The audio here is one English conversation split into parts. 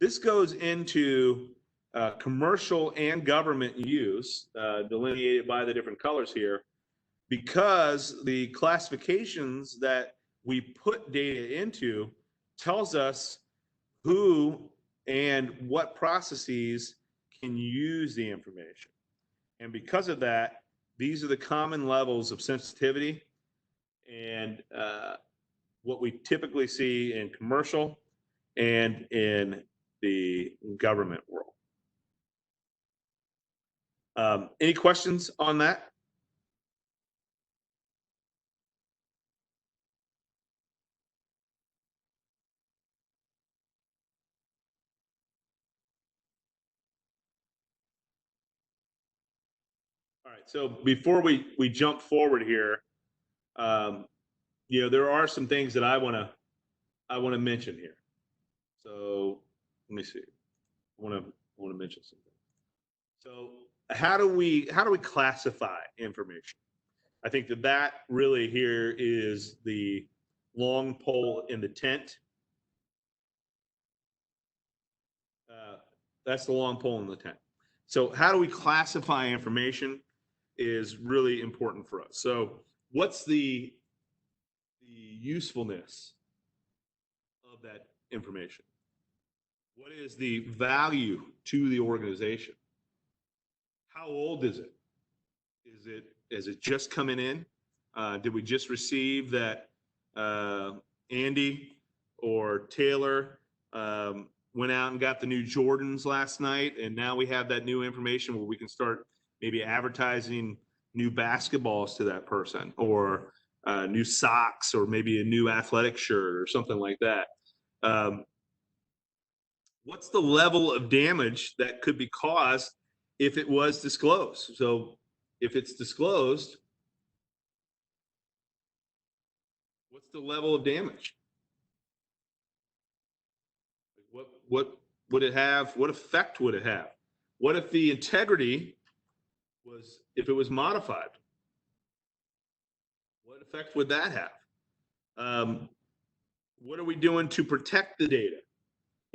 This goes into commercial and government use, delineated by the different colors here, because the classifications that we put data into tells us who and what processes can use the information. And because of that, these are the common levels of sensitivity and what we typically see in commercial and in the government world. Any questions on that? All right, so before we jump forward here, there are some things that I want to mention here. So let me see. I want to mention something. So how do we classify information? I think that really here is the long pole in the tent. That's the long pole in the tent. So how do we classify information is really important for us. So what's the usefulness of that information? What is the value to the organization? How old is it? Is it just coming in? Did we just receive that Andy or Taylor went out and got the new Jordans last night, and now we have that new information where we can start maybe advertising new basketballs to that person, or new socks, or maybe a new athletic shirt or something like that. What's the level of damage that could be caused if it was disclosed? So if it's disclosed, what's the level of damage? What would it have? What effect would it have? What if the integrity if it was modified? What effect would that have? What are we doing to protect the data?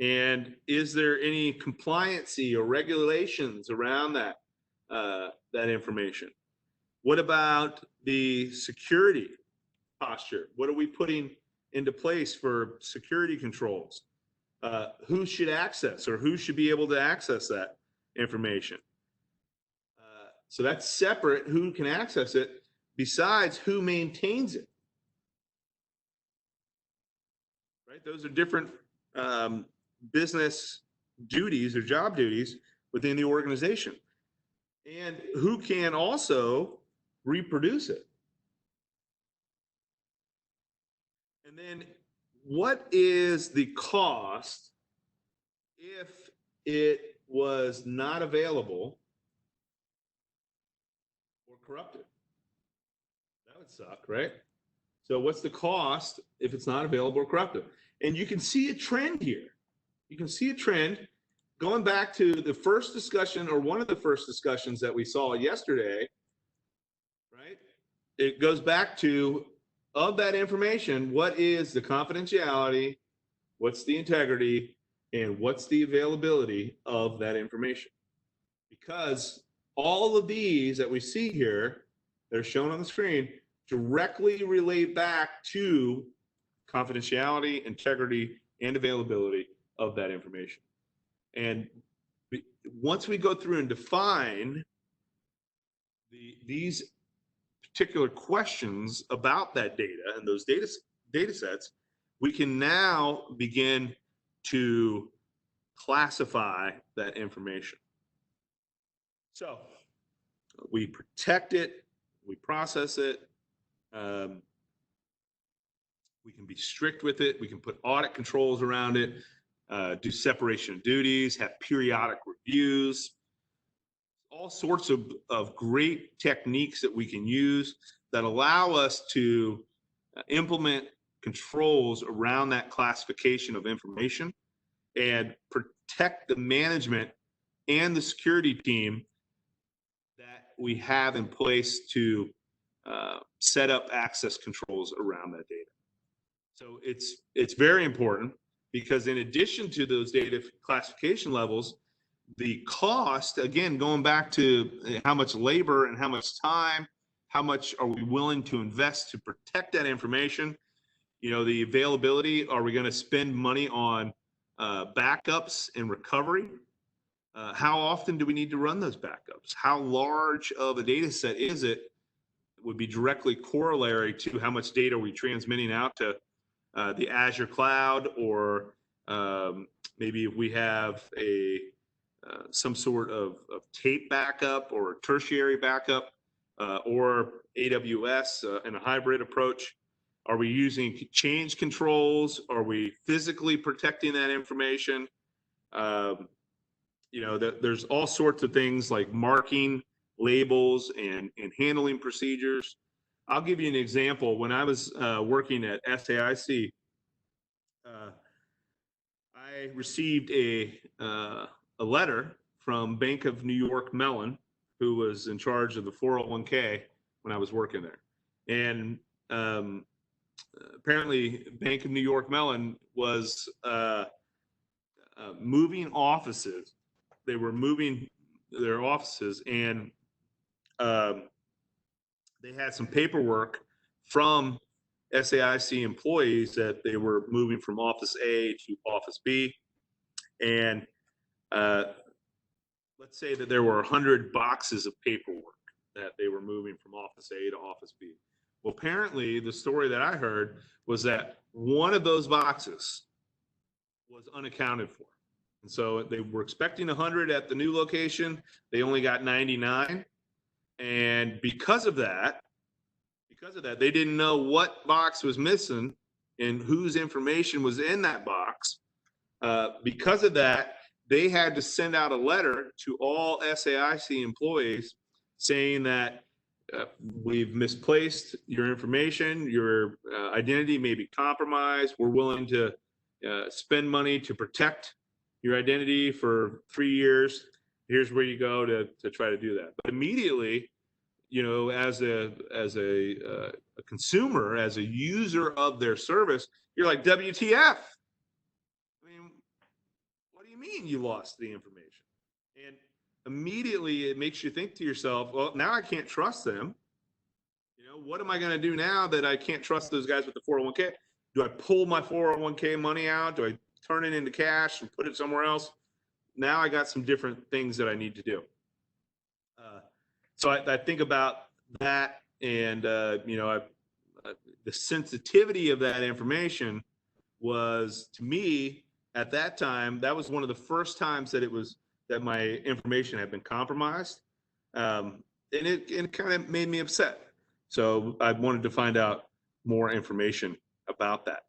And is there any compliancy or regulations around that information? What about the security posture? What are we putting into place for security controls? Who should access, or who should be able to access that information? So that's separate, who can access it, besides who maintains it. Right? Those are different business duties or job duties within the organization. And who can also reproduce it? And then what is the cost if it was not available or corrupted? That would suck, right? So what's the cost if it's not available or corrupted? And you can see a trend here. You can see a trend going back to the first discussion, or one of the first discussions that we saw yesterday, right? It goes back to, of that information, what is the confidentiality, what's the integrity, and what's the availability of that information? Because all of these that we see here, that are shown on the screen, directly relate back to confidentiality, integrity, and availability of that information. And once we go through and define these particular questions about that data and those data sets, we can now begin to classify that information. So we protect it, we process it, we can be strict with it, we can put audit controls around it, do separation of duties, have periodic reviews, all sorts of great techniques that we can use that allow us to implement controls around that classification of information and protect the management and the security team that we have in place to set up access controls around that data. So it's very important because in addition to those data classification levels, the cost, again, going back to how much labor and how much time, how much are we willing to invest to protect that information? You know, the availability, are we going to spend money on backups and recovery? How often do we need to run those backups? How large of a data set is it? Would be directly corollary to how much data are we transmitting out to the Azure cloud, or maybe if we have a some sort of tape backup or tertiary backup, or AWS in a hybrid approach. Are we using change controls? Are we physically protecting that information? You know, there's all sorts of things like marking, labels, and handling procedures. I'll give you an example. When I was working at SAIC, I received a letter from Bank of New York Mellon, who was in charge of the 401k when I was working there. And apparently, Bank of New York Mellon was moving offices. They were moving their offices, and they had some paperwork from SAIC employees that they were moving from Office A to Office B. And let's say that there were 100 boxes of paperwork that they were moving from Office A to Office B. Well, apparently, the story that I heard was that one of those boxes was unaccounted for. And so they were expecting 100 at the new location. They only got 99. And because of that, they didn't know what box was missing and whose information was in that box. Because of that, they had to send out a letter to all SAIC employees saying that we've misplaced your information, your identity may be compromised. We're willing to spend money to protect your identity for 3 years. Here's where you go to try to do that. But immediately, you know, as a consumer, as a user of their service, you're like, WTF? I mean, what do you mean you lost the information? And immediately it makes you think to yourself, well, now I can't trust them. You know, what am I going to do now that I can't trust those guys with the 401k? Do I pull my 401k money out? Do I turn it into cash and put it somewhere else? Now I got some different things that I need to do. So I think about that, and you know, the sensitivity of that information was, to me at that time, that was one of the first times that my information had been compromised, and it kind of made me upset. So I wanted to find out more information about that.